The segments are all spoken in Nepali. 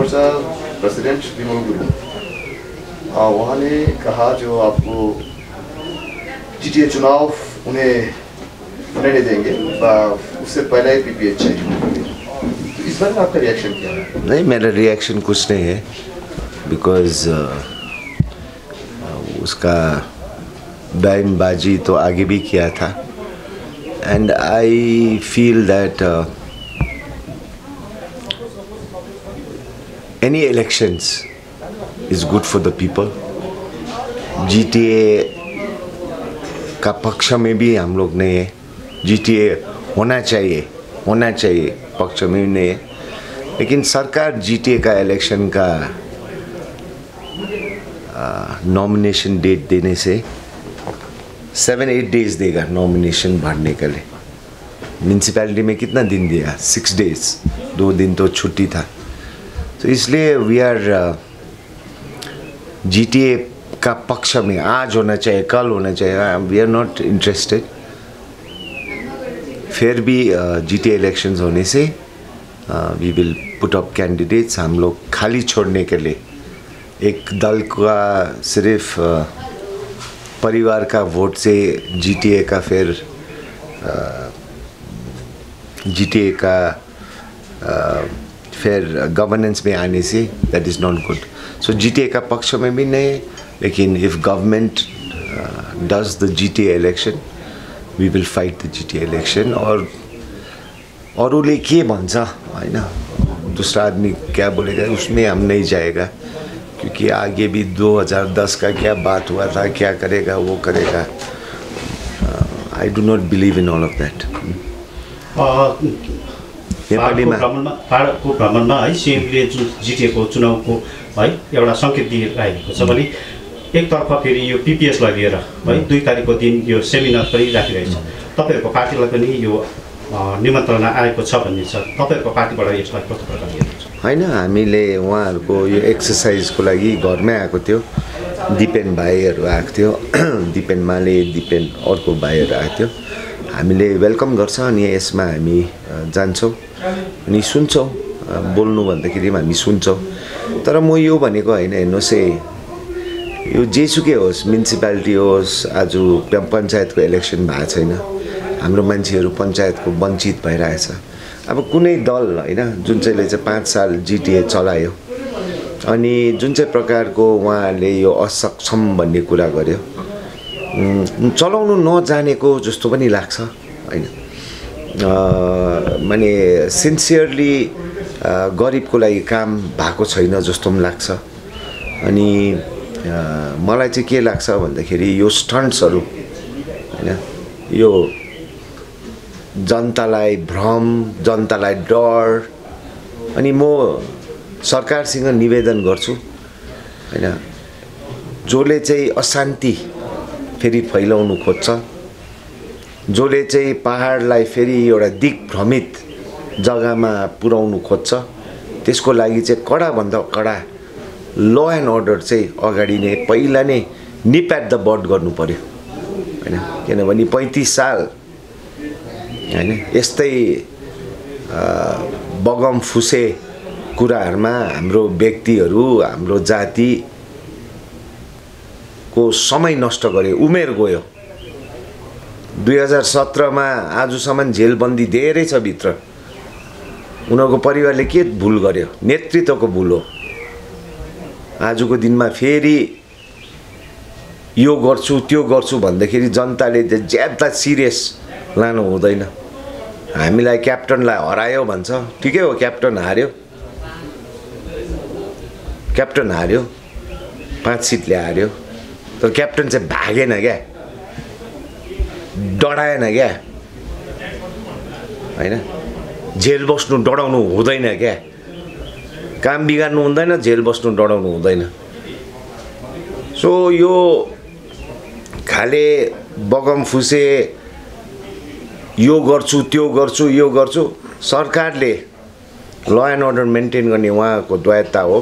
मोर्चा प्रेसिडेंट विमल गुरुङ उहाँले कहा जो आपको जीटीए चुनाव उन्हें होने नहीं देंगे, उससे पहले पीपीएच चाहिए। तो इस बारे में आपका रिएक्शन क्या है? नहीं, मेरा रिएक्शन कुछ नहीं है, बिकॉज उसका बयानबाजी तो आगे भी किया था, and I feel that any elections is good for the people. GTA का पक्ष में भी हम लोग नहीं है, जीटीए होना चाहिए पक्ष में भी नहीं है, लेकिन सरकार जीटीए का इलेक्शन का नॉमिनेशन डेट देने से 7-8 डेज देगा नॉमिनेशन भरने के लिए। म्यूनसिपैलिटी में कितना दिन दिया? 6 डेज, 2 दिन तो छुट्टी था। तो इसलिए वी आर जीटीए का पक्ष में आज होना चाहिए, कल होना चाहिए, वी आर नॉट इंटरेस्टेड। फिर भी जीटीए इलेक्शंस होने से we will put up candidates. हम लोग खाली छोड़ने के लिए एक दल का सिर्फ परिवार का वोट से जीटीए का फिर जीटीए का फिर गवर्नेंस में आने से that is not good. So GTA का पक्ष में भी नहीं, लेकिन if government does the GTA election we will fight the GTA election. और अरूले के भन्छ हैन, दूसरा आदमी क्या बोलेगा उसमें हम नहीं जाएगा, क्योंकि आगे भी 2010 का क्या बात हुआ था, क्या करेगा वो करेगा। I do not believe in all of that. पहाडको भ्रमणमा है सिएमले जुन जिटिएको चुनावको है एउटा सङ्केत दिइरहेको छ भने एकतर्फ फेरि यो पीपीएसलाई लिएर है 2 तारिकको दिन यो सेमिनार पनि राखिरहेछ। तपाईँहरूको पार्टीलाई पनि यो निमन्त्रणा आएको छ भन्ने छ, तपाईँहरूको पार्टीबाट यसलाई कस्तो प्रकारले हेर्नुहुन्छ? हैन, हामीले उहाँहरूको यो एक्सर्साइजको लागि घरमै आएको थियो, दिपेन भाइहरू आएको थियो, दिपेन माले, दिपेन अर्को भाइहरू आएको थियो। हामीले वेलकम गर्छ अनि यसमा हामी जान्छौँ अनि सुन्छौँ, बोल्नु भन्दाखेरि हामी सुन्छौँ। तर म यो भनेको हैन, हेर्नुहोस् है, यो जेसुकै होस्, म्युनिसिपालिटी होस्, आज पञ्चायतको इलेक्सन भएको छैन, हाम्रो मान्छेहरू पञ्चायतको वञ्चित भइरहेछ। अब कुनै दल हैन जुन चाहिँले चाहिँ 5 साल जीटीए चलायो अनि जुन चाहिँ प्रकारको उहाँहरूले यो असक्षम भन्ने कुरा गर्यो, चलाउनु नजानेको जस्तो पनि लाग्छ हैन। माने सिन्सियरली गरिबको लागि काम भएको छैन जस्तो पनि लाग्छ। अनि मलाई चाहिँ के लाग्छ भन्दाखेरि यो स्टन्ट्सहरू हैन, यो जनतालाई भ्रम, जनतालाई डर। अनि म सरकारसँग निवेदन गर्छु हैन, जसले चाहिँ अशान्ति फेरि फैलाउनु खोज्छ, जसले चाहिँ पहाडलाई फेरि एउटा दिग्भ्रमित जग्गामा पुर्याउनु खोज्छ, त्यसको लागि चाहिँ कडाभन्दा कडा ल एन्ड अर्डर चाहिँ अगाडि नै पहिला नै निप एट द बड गर्नु पर्यो हैन। किनभने 35 साल हैन यस्तै बगम फुसे कुराहरुमा हाम्रो व्यक्तिहरू, हाम्रो जातिको समय नष्ट गरे, उमेर गयो। 2017 मा आजसम्म जेलबन्दी धेरै छ भित्र। उनीहरुको परिवारले के भूल गर्यो? नेतृत्वको भूल हो। आजको दिनमा फेरि यो गर्छु त्यो गर्छु भन्दाखेरि जनताले ज्यादा सिरियस लानु हुँदैन। हामीलाई क्याप्टनलाई हरायो भन्छ, ठिकै हो, क्याप्टन हार्यो, क्याप्टन हार्यो, 5 सिटले हार्यो, तर क्याप्टन चाहिँ भागेन क्या, डराएन क्या हैन। जेल बस्नु डराउनु हुँदैन क्या, काम बिगार्नु हुँदैन, जेल बस्नु डराउनु हुँदैन। सो यो खाले बगम फुसे यो गर्छु त्यो गर्छु यो गर्छु, सरकारले ल एन्ड अर्डर मेन्टेन गर्ने उहाँको दायित्व हो।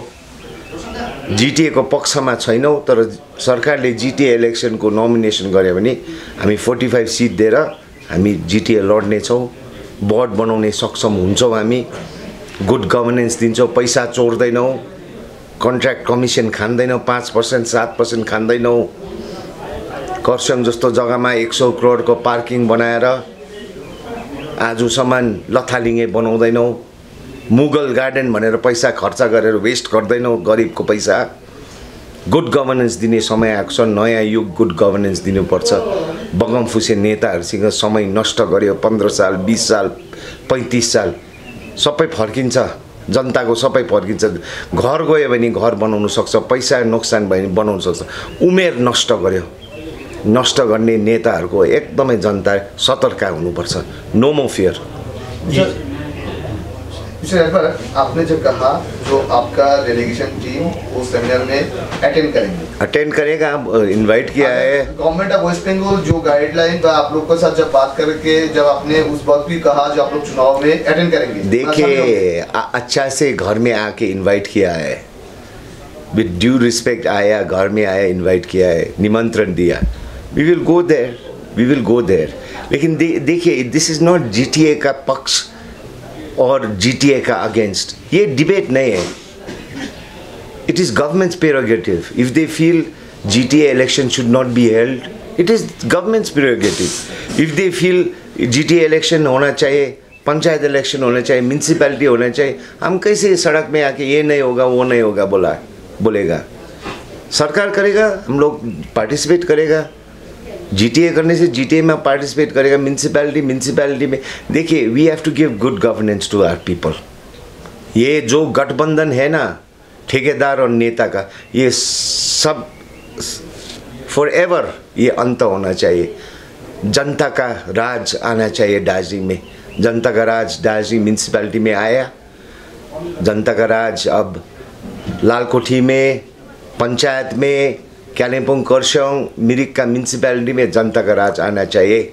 जीटीए को पक्षमा छैनौं, तर सरकारले जीटीए इलेक्सनको नोमिनेसन गर्यो भने हामी 45 सिट दिएर हामी जीटीए लड्ने छौं, बोर्ड बनाउने सक्षम हुन्छौं हामी। गुड गभर्नेन्स दिन्छौँ, पैसा चोर्दैनौँ, कन्ट्र्याक्ट कमिसन खाँदैनौँ, 5% 7% खाँदैनौँ, खरसाङ जस्तो जग्गामा 100 करोडको पार्किङ बनाएर आजसम्म लथालिङ्गे बनाउँदैनौँ, मुगल गार्डन भनेर पैसा खर्च गरेर वेस्ट गर्दैनौँ गरिबको पैसा। गुड गभर्नेन्स दिने समय आएको छ, नयाँ युग गुड गभर्नेन्स दिनुपर्छ। बगमफुसे नेताहरूसँग समय नष्ट गर्यो, 15 साल 20 साल 35 साल सबै फर्किन्छ, जनताको सबै फर्किन्छ। घर गयो भने घर बनाउनु सक्छ, पैसा नोक्सान भयो भने बनाउनु सक्छ। उमेर नष्ट गर्यो, नष्ट गर्ने नेताहरूको एकदमै जनता सतर्क हुनुपर्छ। No more fear. आपने जो कहा जो आपका डेलीगेशन टीम वो सेमिनार में अटेंड करेगा, इनवाइट किया है गवर्नमेंट ऑफ वेस्ट बंगाल। जो गाइडलाइन आप लोग के साथ जब बात करके जब आपने उस वक्त भी कहा जो आप लोग चुनाव में अटेंड करेंगे, देखिए अच्छा से घर में आके इनवाइट किया है, विद ड्यू रिस्पेक्ट आया, घर में आया, इनवाइट किया है, निमंत्रण दिया। We will go there. लेकिन देखिए दिस इज नॉट GTA का पक्ष और GTA का अगेंस्ट, ये डिबेट नहीं है। It is government's prerogative. If they feel GTA election should not be held, it is government's prerogative. If they feel GTA election होना चाहिए, पंचायत इलेक्शन होना चाहिए, म्यूनसिपैलिटी होना चाहिए, हम कैसे सड़क में आके ये नहीं होगा वो नहीं होगा बोलेगा? सरकार करेगा, हम लोग पार्टिसिपेट करेगा। GTA करने से GTA में पार्टिसिपेट करेगा, म्यूनसिपैलिटी में। देखिए we have to give good governance to our people. ये जो गठबंधन है ना ठेकेदार और नेता का, ये सब फॉर एवर ये अंत होना चाहिए। जनता का राज आना चाहिए दार्जिलिंग में। जनता का राज दार्जिलिंग म्यूनसिपैलिटी में आया। जनता का राज अब लालकोठी में, पंचायत में, कालिम्पोङ, खरसाङ, मिरिक का म्यूनसिपैलिटी में जनता का राज आना चाहिए।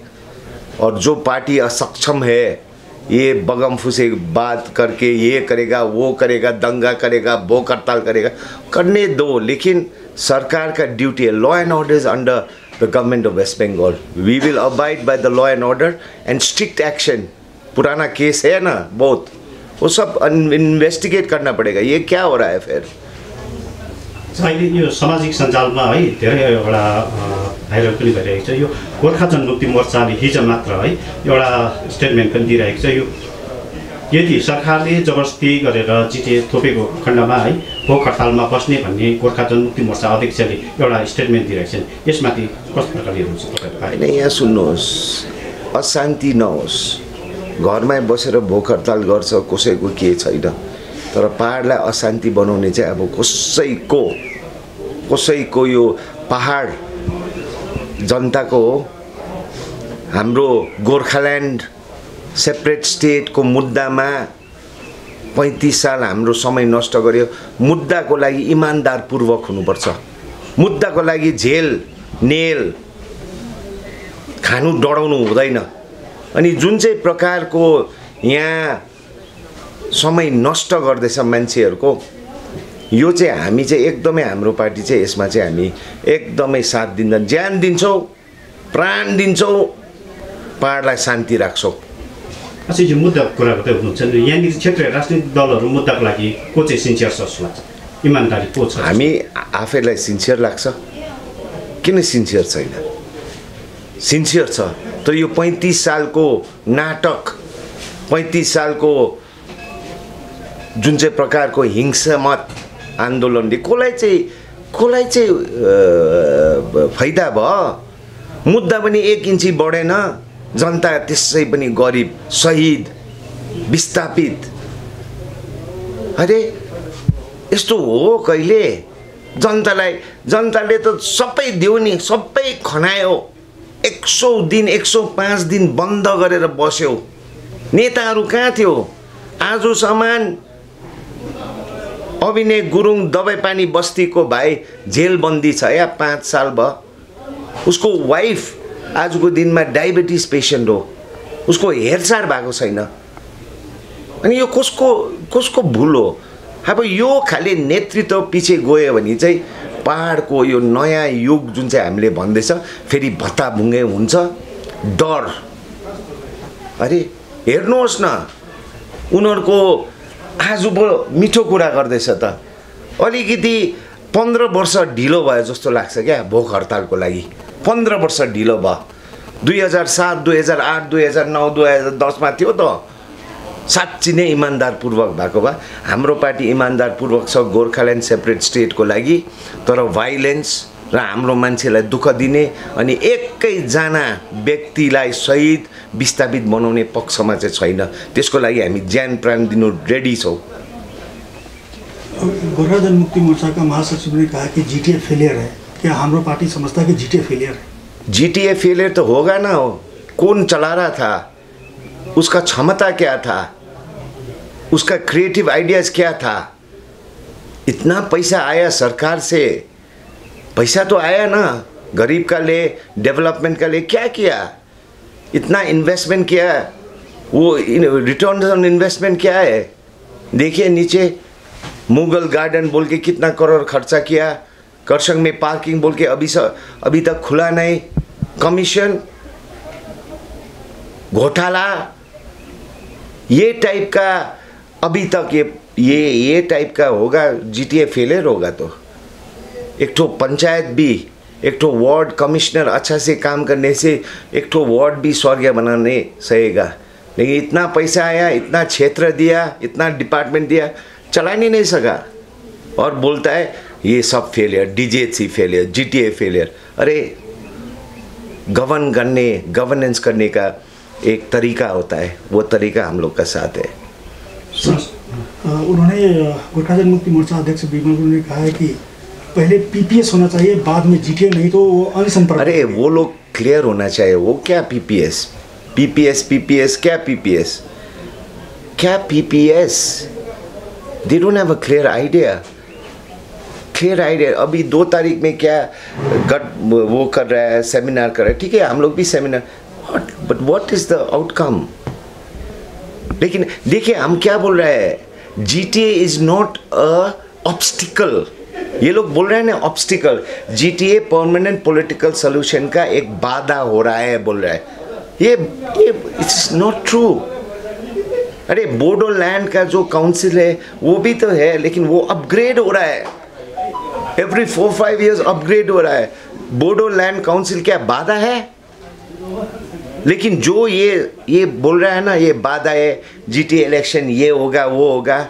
और जो पार्टी असक्षम है ये बगमफुसे बात करके ये करेगा वो करेगा, दंगा करेगा, भूख हड़ताल करेगा, करने दो। लेकिन सरकार का ड्यूटी है, law and order is under the government of West Bengal. We will abide by the law and order and strict action. पुराना केस है ना बहुत, वो सब इन्वेस्टिगेट करना पड़ेगा। ये क्या हो रहा है फिर? अहिले यो सामाजिक सञ्जालमा है धेरै एउटा भाइरल पनि भइरहेको छ। यो गोर्खा जनमुक्ति मोर्चाले हिजो मात्र है एउटा स्टेटमेन्ट पनि दिइरहेको छ। यो यदि सरकारले जबरजस्ती गरेर GTA थोपेको खण्डमा है भोक हडतालमा बस्ने भन्ने गोर्खा जनमुक्ति मोर्चा अध्यक्षले एउटा स्टेटमेन्ट दिइरहेको छन्, यसमाथि कस्तो प्रकारले हुन्छ तपाईहरुको? यहाँ सुन्नुहोस्, अशान्ति नहोस्, घरमै बसेर भोक हडताल गर्छ कसैको के छैन, तर पहाडलाई अशान्ति बनाउने चाहिँ अब कसैको यो पहाड जनताको हो। हाम्रो गोर्खाल्यान्ड सेपरेट स्टेटको मुद्दामा 35 साल हाम्रो समय नष्ट गर्यो। मुद्दाको लागि इमानदारपूर्वक हुनुपर्छ। मुद्दाको लागि झेल नेल खानु डराउनु हुँदैन। अनि जुन चाहिँ प्रकारको यहाँ समय नष्ट गर्दैछ मान्छेहरूको, यो चाहिँ हामी चाहिँ एकदमै, हाम्रो पार्टी चाहिँ यसमा चाहिँ हामी एकदमै साथ दिन्छौँ, ज्यान दिन्छौँ, प्राण दिन्छौँ, पहाडलाई शान्ति राख्छौँ। अच्छा, यो मुद्दाको कुरा गर्दै हुनुहुन्छ नि, यहाँनिर क्षेत्रीय राजनीतिक दलहरू मुद्दाको लागि को चाहिँ सिन्सियर छ जस्तो लाग्छ? इमानदारी को छ? हामी आफैलाई सिन्सियर लाग्छ। किन सिन्सियर छैन? सिन्सियर छ। तर यो 35 सालको नाटक, 35 सालको जुन चाहिँ प्रकारको हिंसामत आन्दोलनले कसलाई चाहिँ फाइदा भयो? मुद्दा पनि 1 इन्ची बढेन, जनता त्यसै पनि गरिब, शहीद, विस्थापित। अरे यस्तो हो कहिले? जनताले त सबै दियो नि, सबै खनायो। 100 दिन 105 दिन बन्द गरेर बस्यो। नेताहरू कहाँ थियो? आजसम्म अभिनय गुरुङ दबाईपानी बस्तीको भाइ जेलबन्दी छ या 5 साल भयो। उसको वाइफ आजको दिनमा डायबिटिज पेसेन्ट हो, उसको हेरचाह भएको छैन। अनि यो कसको भुल हो? अब यो खाली नेतृत्व पछि गयो भने चाहिँ पहाडको यो नयाँ युग जुन चाहिँ हामीले भन्दैछ फेरि भत्ताभुङ्गे हुन्छ। डर। अरे हेर्नुहोस् न, उनीहरूको आज पो मिठो कुरा गर्दैछ त। अलिकति 15 वर्ष ढिलो भयो जस्तो लाग्छ क्या भोक हडतालको लागि। 15 वर्ष ढिलो भयो। 2007, 2008, 2009, 2010 मा थियो त। साँच्ची नै इमान्दारपूर्वक भएको भए हाम्रो पार्टी इमान्दारपूर्वक छ गोर्खाल्यान्ड सेपरेट स्टेटको लागि। तर भाइलेन्स र हाम्रो मान्छेलाई दुःख दिने अनि एकैजना व्यक्तिलाई शहीद विस्थापित बनाउने पक्षमा चाहिँ छैन। त्यसको लागि हामी ज्यान प्राण दिनु रेडी छौँ। गोर्खा जनमुक्ति मोर्चा का महासचिव ने कहा कि जीटीए फेलियर है। क्या हमारा पार्टी समझता है कि जीटीए फेलियर है? जीटीए फेलियर तो होगा ना। कौन चला रहा था? उसका क्षमता क्या था? उसका क्रिएटिव आइडियाज़ क्या था? इतना पैसा आया सरकार से, पैसा तो आया ना गरीब का लिए, डेवलपमेंट का लिए क्या किया? इतना इन्वेस्टमेंट किया, वो रिटर्न ऑन इन्वेस्टमेंट क्या है? देखिए नीचे मुगल गार्डन बोल के कितना करोड़ खर्चा किया, करसंग में पार्किंग बोल के अभी तक खुला नहीं, कमीशन, घोटाला, ये टाइप का अभी तक ये टाइप का होगा। जीटीए फेलियर होगा तो एक ठो पंचायत भी, एक ठो वार्ड कमिश्नर अच्छा से काम करने से एक ठो वार्ड भी स्वर्ग बनाने सहेगा। लेकिन इतना पैसा आया, इतना क्षेत्र दिया, इतना डिपार्टमेंट दिया, चला नहीं सका और बोलता है ये सब फेलियर, डीजीएचसी फेलियर, जीटीए फेलियर। अरे गवर्नेंस करने का एक तरीका होता है, वो तरीका हम लोग का साथ है। उन्होंने गोर्खा जनमुक्ति मोर्चा अध्यक्ष बिमल गुरुङ ने कहा है कि पहले पीपीएस होना चाहिए, बाद में जीटीए, नहीं तो वो अनसंपर्क। अरे वो लोग क्लियर होना चाहिए। वो क्या पीपीएस क्या PPS? They don't have a clear idea. अभी 2 तारीख में क्या वो कर रहा है, सेमिनार कर रहा है। ठीक है, हम लोग भी seminar, but what is the outcome? लेकिन देखिए हम क्या बोल रहे हैं, GTA is not a obstacle. ये लोग बोल रहे हैं ना obstacle. GTA permanent political solution का एक बाधा हो रहा है बोल रहा है। ये इट्स नॉट ट्रू। अरे बोडोलैंड का जो काउंसिल है वो भी तो है, लेकिन वो अपग्रेड हो रहा है। एवरी 4-5 years अपग्रेड हो रहा है। बोडोलैंड काउंसिल क्या बाधा है? लेकिन जो ये बोल रहा है ना, ये बाधा है, जीटीए इलेक्शन ये होगा वो होगा।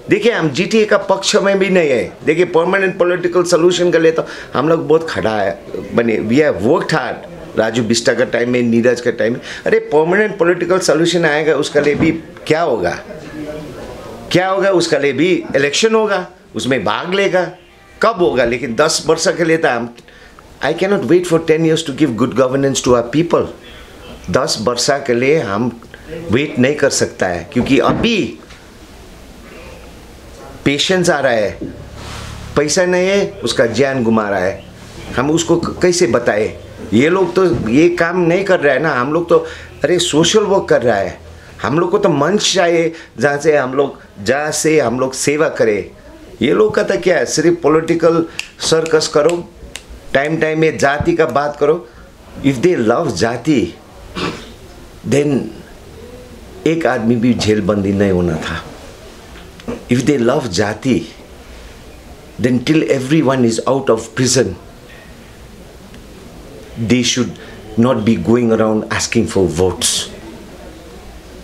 देखिए हम जीटीए का पक्ष में भी नहीं है। देखिए परमानेंट पॉलिटिकल सॉल्यूशन के लिए तो हम लोग बहुत खड़ा है बने, we have worked hard. Raju Bista का टाइम में, नीरज का टाइम में। अरे परमानेंट पॉलिटिकल सॉल्यूशन आएगा, उसके लिए भी क्या होगा? उसका लिए भी इलेक्शन होगा, उसमें भाग लेगा। कब होगा? लेकिन 10 वर्ष के लिए तो हम, I can not wait for 10 years to give good governance to our people. 10 वर्ष के लिए हम वेट नहीं कर सकता है, क्योंकि अभी पेशेंस आ रहा है, पैसा नहीं है, उसका जान घुमा रहा है। हम उसको कैसे बताए? ये लोग तो ये काम नहीं कर रहा है ना। हम लोग तो अरे सोशल वर्क कर रहा है। हम लोग को तो मंच चाहिए जहाँ से हम लोग सेवा करें। ये लोग का तो क्या है, सिर्फ पॉलिटिकल सर्कस करो, टाइम में जाति का बात करो। इफ दे लव जाति देन एक आदमी भी जेलबंदी नहीं होना था। If they love jati, then till everyone is out of prison, they should not be going around asking for votes.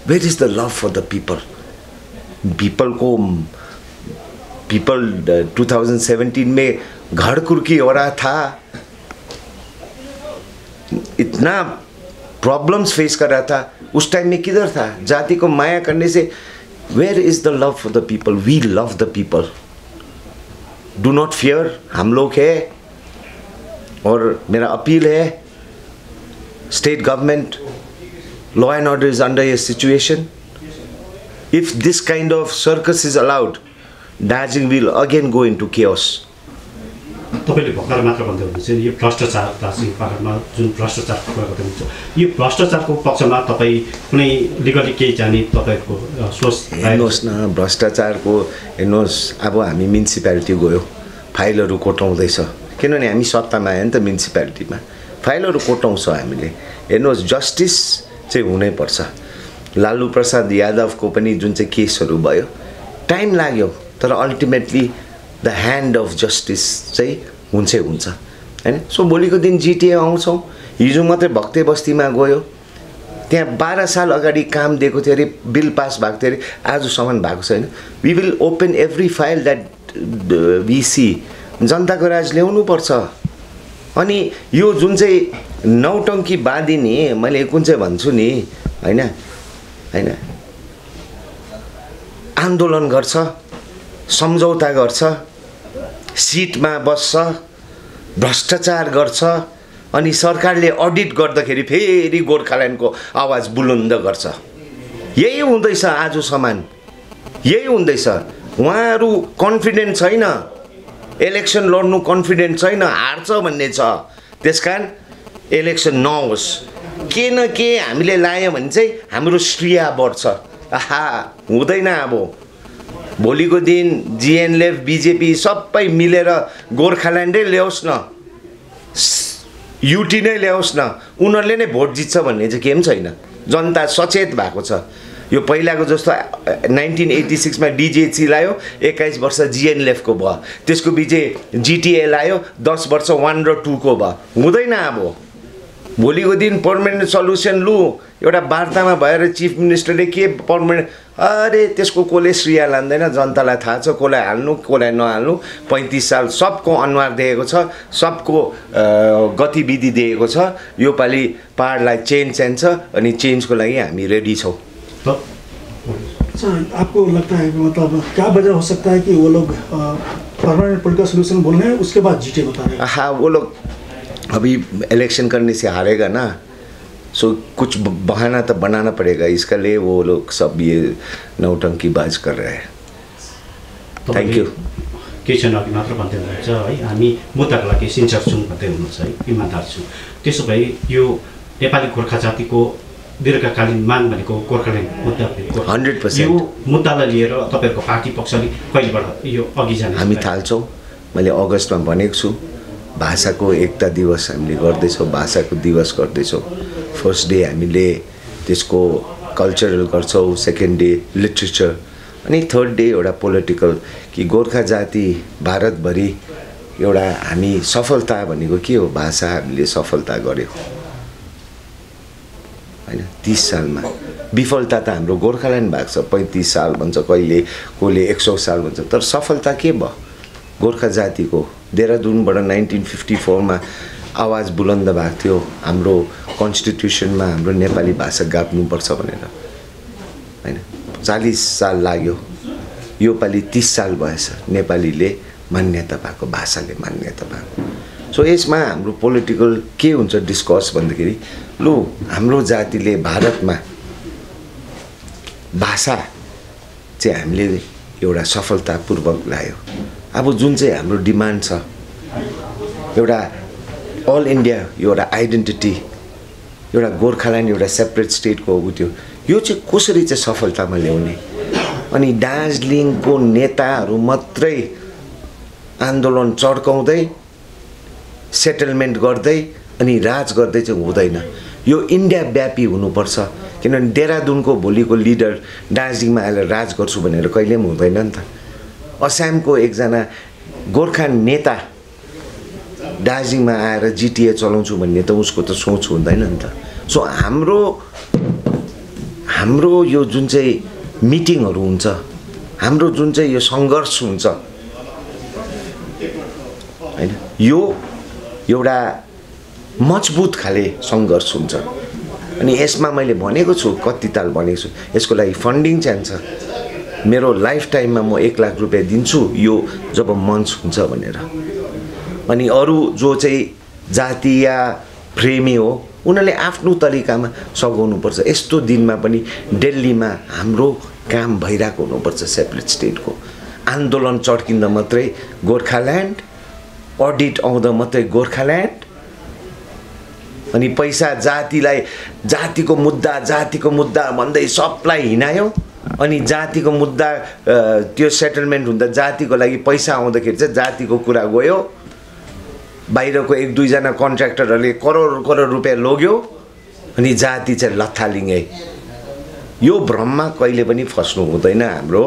Where is the love for the people? People 2017 में घर कुर्की हो रहा था, इतना प्रॉब्लम्स फेस कर रहा था। उस टाइम में किधर था? जाति को माया करने से Where is the love for the people? We love the people. Do not fear. हम लोग है। और मेरा अपील है, state government, law and order is under a situation. If this kind of circus is allowed, Darjeeling will again go into chaos. तपाईँले भर्खर मात्र भन्दै हुनुहुन्छ यो भ्रष्टाचार दार्जिलिङ पहाडमा जुन भ्रष्टाचारको कुरा गर्दै हुनुहुन्छ, यो भ्रष्टाचारको पक्षमा तपाईँ कुनै लिगली केही जाने तपाईँहरूको सोच? हेर्नुहोस् न, भ्रष्टाचारको हेर्नुहोस्, अब हामी म्युनिसिपालिटी गयो, फाइलहरू कोटाउँदैछ, किनभने हामी सत्तामा आयो नि त। म्युनिसिपालिटीमा फाइलहरू कोटाउँछ हामीले। हेर्नुहोस्, जस्टिस चाहिँ हुनैपर्छ। लालु प्रसाद यादवको पनि जुन चाहिँ केसहरू भयो, टाइम लाग्यो तर ultimately the hand of justice चाहिँ हुन्छै हुन्छ हैन। सो भोलिको दिन जिटिए आउँछौँ। हिजो मात्रै भक्ते बस्तीमा गयो, त्यहाँ 12 साल अगाडि काम दिएको थियो अरे, बिल पास भएको थियो अरे, आजसम्म भएको छैन। We will open every file that we see. जनताको राज ल्याउनु पर्छ। अनि यो जुन चाहिँ नौटङ्की बाँधी नि, मैले कुन चाहिँ भन्छु नि हैन हैन, आन्दोलन गर्छ, सम्झौता गर्छ, सिटमा बस्छ, भ्रष्टाचार गर्छ, अनि सरकारले अडिट गर्दाखेरि फेरि गोर्खाल्यान्डको आवाज बुलन्द गर्छ। यही हुँदैछ आजसम्म, यही हुँदैछ। उहाँहरू कन्फिडेन्ट छैन, इलेक्सन लड्नु कन्फिडेन्ट छैन, हार्छ भन्ने छ। त्यसकारण इलेक्सन नहोस्। के न के हामीले लायौँ भने चाहिँ हाम्रो श्रेय बढ्छ। आहा, हुँदैन। अब भोलिको दिन जिएनएलएफ बिजेपी सबै मिलेर गोर्खाल्यान्डै ल्याओस् न, युटी नै ल्याओस् न, उनीहरूले नै भोट जित्छ भन्ने चाहिँ केही पनि छैन। जनता सचेत भएको छ। यो पहिलाको जस्तो 1986 मा डिजिएचसी लायो, 21 वर्ष जिएनएलएफको भयो, त्यसको पछि जिटिए लायो, 10 वर्ष 1 र 2 को भयो। हुँदैन। अब भोलिको दिन पर्मानेन्ट सल्युसन लु एउटा वार्तामा भएर चिफ मिनिस्टरले के पर्मानेन्ट, अरे त्यसको कसले श्रेय लाँदैन, जनतालाई थाहा छ कसलाई हाल्नु कसलाई नहाल्नु। 35 साल सबको अनुहार दिएको छ, सबको गतिविधि दिएको छ। यो पालि पहाडलाई चेन्ज चाहिन्छ अनि चेन्जको लागि हामी रेडी छौँ। अच्छा, आपको लगता है मतलब क्या वजह हो सकता है कि वो लोग परमानेंट पॉलिटिकल सोल्यूशन बोल रहे हैं उसके बाद जीटे बता रहे हैं? हाँ, वो लोग अभी इलेक्शन करने से हारेगा ना, सो कुछ बहाना तो बनाना पड़ेगा। इसके लिए वो लोग सब ये नौटंकीबाज कर रहे हैं। Thank you. केही क्षण अघि मात्र भन्दै हुनुहुन्छ है, हामी मुद्दाको लागि सिन्चर छौँ भन्दै हुनुहुन्छ है, इमान्दार छौँ। त्यसो भए यो नेपाली गोर्खा जातिको दीर्घकालीन माग भनेको गोर्खाल्यान्ड मुद्दा भनेको 100%। यो मुद्दालाई लिएर तपाईँहरूको पार्टी पक्षले कहिलेबाट यो अघि जाने? हामी थाल्छौँ। मैले अगस्तमा भनेको छु, भाषाको एकता दिवस हामीले गर्दैछौँ, भाषाको दिवस गर्दैछौँ। फर्स्ट डे हामीले त्यसको कल्चरल गर्छौँ, सेकेन्ड डे लिट्रेचर, अनि थर्ड डे एउटा पोलिटिकल कि गोर्खा जाति भारतभरि एउटा हामी सफलता भनेको के हो? भाषा हामीले सफलता गऱ्यौँ हैन। 30 सालमा विफलता त हाम्रो गोर्खाल्यान्ड भएको छ। 35 साल भन्छ, कहिले कसले 100 साल भन्छ, तर सफलता के भयो? गोर्खा जातिको देहरादुनबाट 1954 मा आवाज बुलन्द भएको थियो, हाम्रो कन्स्टिट्युसनमा हाम्रो नेपाली भाषा गाप्नुपर्छ भनेर हैन। 40 साल लाग्यो, यो पालि 30 साल भएछ नेपालीले मान्यता पाएको, भाषाले मान्यता पाएको। सो यसमा हाम्रो पोलिटिकल के हुन्छ डिस्कस भन्दाखेरि, लु हाम्रो जातिले भारतमा भाषा चाहिँ हामीले एउटा सफलतापूर्वक ल्यायो। अब जुन चाहिँ हाम्रो डिमान्ड छ एउटा अल इन्डिया एउटा आइडेन्टिटी, एउटा गोर्खाल्यान्ड एउटा सेपरेट स्टेटको उ त्यो, यो चाहिँ कसरी चाहिँ सफलतामा ल्याउने? अनि दार्जिलिङको नेताहरू मात्रै आन्दोलन चड्काउँदै सेटलमेन्ट गर्दै अनि राज गर्दै चाहिँ हुँदैन। यो इन्डिया व्यापी हुनुपर्छ। किनभने देहरादुनको भोलिको लिडर दार्जिलिङमा आएर राज गर्छु भनेर कहिले पनि हुँदैन नि त। असमको एकजना गोर्खा नेता दार्जिलिङमा आएर जिटिए चलाउँछु भन्ने त उसको त सोच हुँदैन नि त। सो हाम्रो यो जुन चाहिँ मिटिङहरू हुन्छ, हाम्रो जुन चाहिँ यो सङ्घर्ष हुन्छ हैन, यो एउटा मजबुत खाले सङ्घर्ष हुन्छ। अनि यसमा मैले भनेको छु, कति ताल भनेको छु, यसको लागि फन्डिङ चाहिन्छ। मेरो लाइफ टाइममा म 1 लाख रुपियाँ दिन्छु यो जब मञ्च हुन्छ भनेर। अनि अरू जो चाहिँ जातीय प्रेमी हो उनीहरूले आफ्नो तरिकामा सघाउनुपर्छ। यस्तो दिनमा पनि दिल्लीमा हाम्रो काम भइरहेको हुनुपर्छ। सेपरेट स्टेटको आन्दोलन चड्किँदा मात्रै गोर्खाल्यान्ड, अडिट आउँदा मात्रै गोर्खाल्यान्ड, अनि पैसा जातिलाई जातिको मुद्दा भन्दै सबलाई हिँडायो। अनि जातिको मुद्दा त्यो सेटलमेन्ट हुँदा जातिको लागि पैसा आउँदाखेरि चाहिँ जातिको कुरा गयो। बाहिरको 1-2 जना कन्ट्र्याक्टरहरूले करोड रुपियाँ लग्यो अनि जाति चाहिँ लथालिङ्गै। यो भ्रममा कहिले पनि फस्नु हुँदैन हाम्रो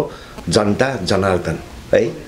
जनता जनार्दन है।